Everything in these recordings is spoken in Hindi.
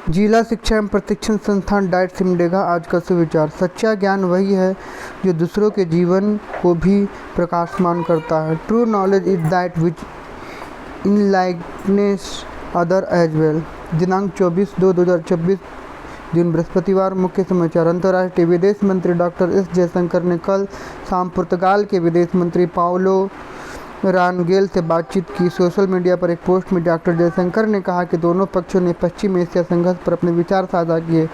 जिला शिक्षा एवं प्रशिक्षण संस्थान डाइट सिमडेगा आज का सुविचार। सच्चा ज्ञान वही है जो दूसरों के जीवन को भी प्रकाशमान करता है। True knowledge is that which enlightens other as well. दिनांक 24/2/2026 दिन बृहस्पतिवार। मुख्य समाचार। अंतर्राष्ट्रीय विदेश मंत्री डॉक्टर एस जयशंकर ने कल शाम पुर्तगाल के विदेश मंत्री पाउलो रानगेल से बातचीत की। सोशल मीडिया पर एक पोस्ट में डॉक्टर जयशंकर ने कहा कि दोनों पक्षों ने पश्चिम एशिया संघर्ष पर अपने विचार साझा किए।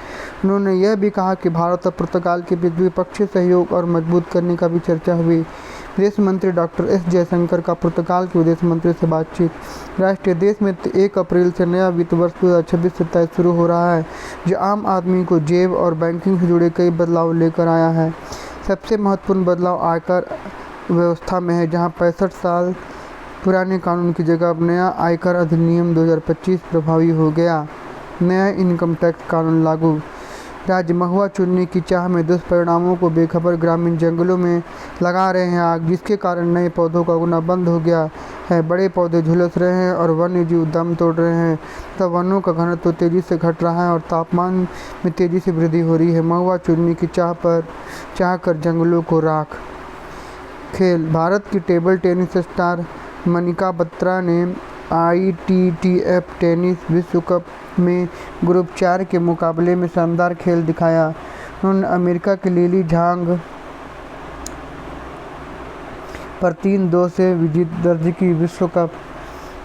उन्होंने यह भी कहा कि भारत और पुर्तगाल के बीच द्विपक्षीय सहयोग और मजबूत करने का भी चर्चा हुई। विदेश मंत्री डॉक्टर एस जयशंकर का पुर्तगाल के विदेश मंत्री से बातचीत। राष्ट्रीय देश में 1 अप्रैल से नया वित्त वर्ष 2026-27 शुरू हो रहा है, जो आम आदमी को जेब और बैंकिंग से जुड़े कई बदलाव लेकर आया है। सबसे महत्वपूर्ण बदलाव आयकर व्यवस्था में है, जहां 65 साल पुराने कानून की जगह अब नया आयकर अधिनियम 2025 प्रभावी हो गया। नया इनकम टैक्स कानून लागू। राज्य महुआ चुनने की चाह में दुष्परिणामों को बेखबर ग्रामीण जंगलों में लगा रहे हैं आग, जिसके कारण नए पौधों का उगना बंद हो गया है। बड़े पौधे झुलस रहे हैं और वन्य जीव दम तोड़ रहे हैं, तब वनों का घनत्व तेजी से घट रहा है और तापमान में तेजी से वृद्धि हो रही है। महुआ चुनने की चाह कर जंगलों को राख। खेल। भारत की table tennis star Manika Batra ने ITTF टेनिस विश्व कप में ग्रुप 4 के मुकाबले में शानदार खेल दिखाया। उन्होंने अमेरिका की लिली झांग पर 3-2 से विजय दर्ज की। विश्व कप।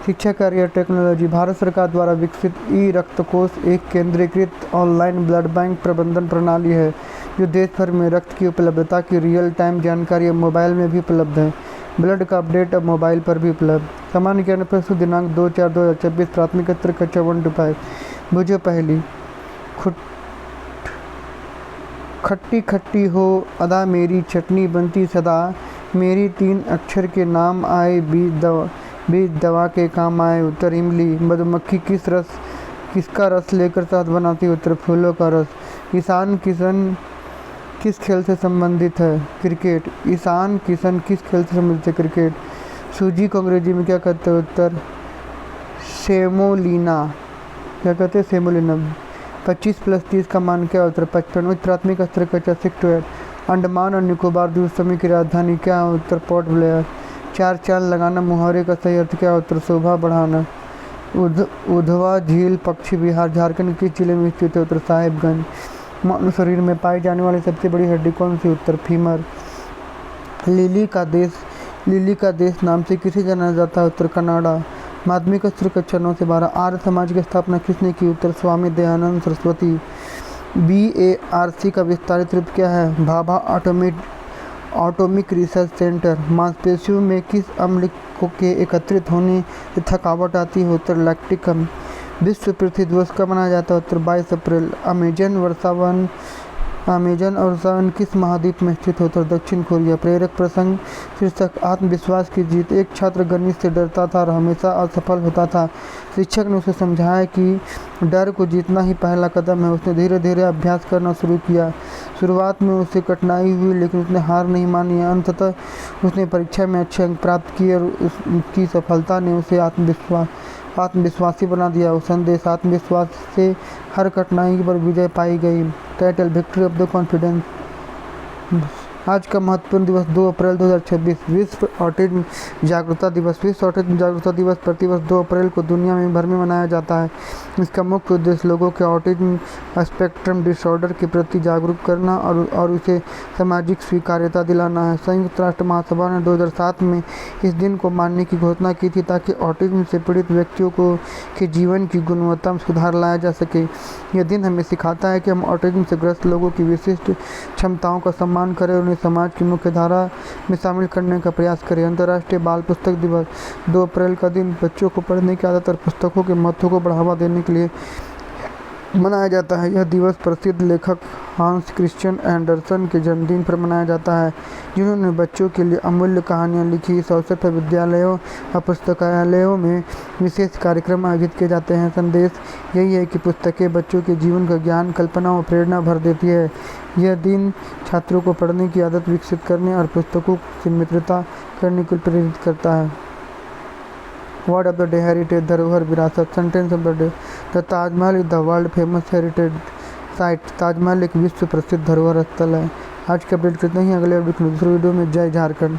शिक्षा कार्य और टेक्नोलॉजी। भारत सरकार द्वारा विकसित ई-रक्तकोष एक केंद्रीकृत ऑनलाइन ब्लड बैंक प्रबंधन प्रणाली है, जो देश भर में रक्त की उपलब्धता की रियल टाइम जानकारी अब मोबाइल में भी उपलब्ध है। ब्लड का अपडेट अब मोबाइल पर भी उपलब्ध। सामान्य ज्ञान प्रस्तुत दिनांक 2/4/2026 प्राथमिक स्तर कक्षा 1 to 5। बुझो पहली। खट्टी खट्टी हो अदा मेरी चटनी बनती सदा, मेरी 3 अक्षर के नाम आए बीज दवा के काम आए। उत्तर इमली। मधुमक्खी किसका रस लेकर शहद बनाती है? उत्तर फूलों का रस। ईशान किशन किस खेल से संबंधित है? क्रिकेट। ईशान किशन किस खेल से संबंधित है? क्रिकेट। सूजी को अंग्रेजी में क्या कहते हैं? उत्तर सेमोलिना। क्या कहते हैं? सेमोलिना। 25 + 30 का मान क्या? उत्तर 55। उच्च प्राथमिक स्तर कक्षा 6 to 8। अंडमान और निकोबार द्वीप समूह की राजधानी क्या है? उत्तर पोर्ट ब्लेयर। 4 चांद लगाना मुहावरे का सही अर्थ क्या? उत्तर शोभा बढ़ाना। उधवा झील पश्चिम बिहार झारखंड के किस जिले में स्थित है? उत्तर साहेबगंज। मानव शरीर में पाई जाने वाली सबसे बड़ी हड्डी कौन सी? उत्तर फीमर। लिली का देश नाम से किसे जाना जाता है? उत्तर कनाडा। माध्यमिक स्तर कक्षा 9 से 12। आर्य समाज की स्थापना किसने की? उत्तर स्वामी दयानंद सरस्वती। BARC का विस्तारित रूप क्या है? Bhabha atomic research centre. मांसपेशियों में किस अम्ल के एकत्रित होने से थकावट आती है? उत्तर लैक्टिक अम्ल। विश्व पृथ्वी दिवस कब मनाया जाता है? उत्तर 22 अप्रैल। अमेजन वर्षावन किस महाद्वीप में स्थित है? उत्तर दक्षिण कोरिया। प्रेरक प्रसंग शीर्षक। आत्मविश्वास की जीत। एक छात्र गणित से डरता था और हमेशा असफल होता था। शिक्षक ने उसे समझाया कि डर को जीतना ही पहला कदम है। उसने धीरे धीरे अभ्यास करना शुरू किया। शुरुआत में उसे कठिनाई हुई, लेकिन उसने हार नहीं मानी। अंततः उसने परीक्षा में अच्छे अंक प्राप्त किए और उसकी सफलता ने उसे आत्मविश्वासी बना दिया। उस संदेश आत्मविश्वास से हर कठिनाई पर विजय पाई गई। Title victory of the confidence. आज का महत्वपूर्ण दिवस 2 अप्रैल 2026 विश्व ऑटिज्म जागरूकता दिवस। विश्व ऑटिज्म जागरूकता दिवस प्रतिवर्ष 2 अप्रैल को दुनिया में भर में मनाया जाता है। इसका मुख्य उद्देश्य लोगों के ऑटिज्म स्पेक्ट्रम डिसऑर्डर के प्रति जागरूक करना और उसे सामाजिक स्वीकार्यता दिलाना है। संयुक्त राष्ट्र महासभा ने 2007 में इस दिन को मानने की घोषणा की थी, ताकि ऑटिज्म से पीड़ित व्यक्तियों के जीवन की गुणवत्ता में सुधार लाया जा सके। यह दिन हमें सिखाता है कि हम ऑटिज्म से ग्रस्त लोगों की विशिष्ट क्षमताओं का सम्मान करें और उन्हें समाज की मुख्य धारा में शामिल करने का प्रयास करें। अंतर्राष्ट्रीय बाल पुस्तक दिवस। 2 अप्रैल का दिन बच्चों को पढ़ने की आदत और पुस्तकों के महत्व को बढ़ावा देने के लिए मनाया जाता है। यह दिवस प्रसिद्ध लेखक हांस क्रिश्चियन एंडरसन के जन्मदिन पर मनाया जाता है, जिन्होंने बच्चों के लिए अमूल्य कहानियाँ लिखी। इस अवसर पर विद्यालयों और पुस्तकालयों में विशेष कार्यक्रम आयोजित किए जाते हैं। संदेश यही है कि पुस्तकें बच्चों के जीवन का ज्ञान, कल्पना और प्रेरणा भर देती है। यह दिन छात्रों को पढ़ने की आदत विकसित करने और पुस्तकों से मित्रता करने के लिए प्रेरित करता है। Word of the day heritage धरोहर विरासत। Sentence of the day the Taj Mahal is the world famous heritage site. Taj Mahal एक विश्व प्रसिद्ध धरोहर स्थल है। आज के अपडेट कितना ही, अगले अपडेट दूसरे वीडियो में। जय झारखंड।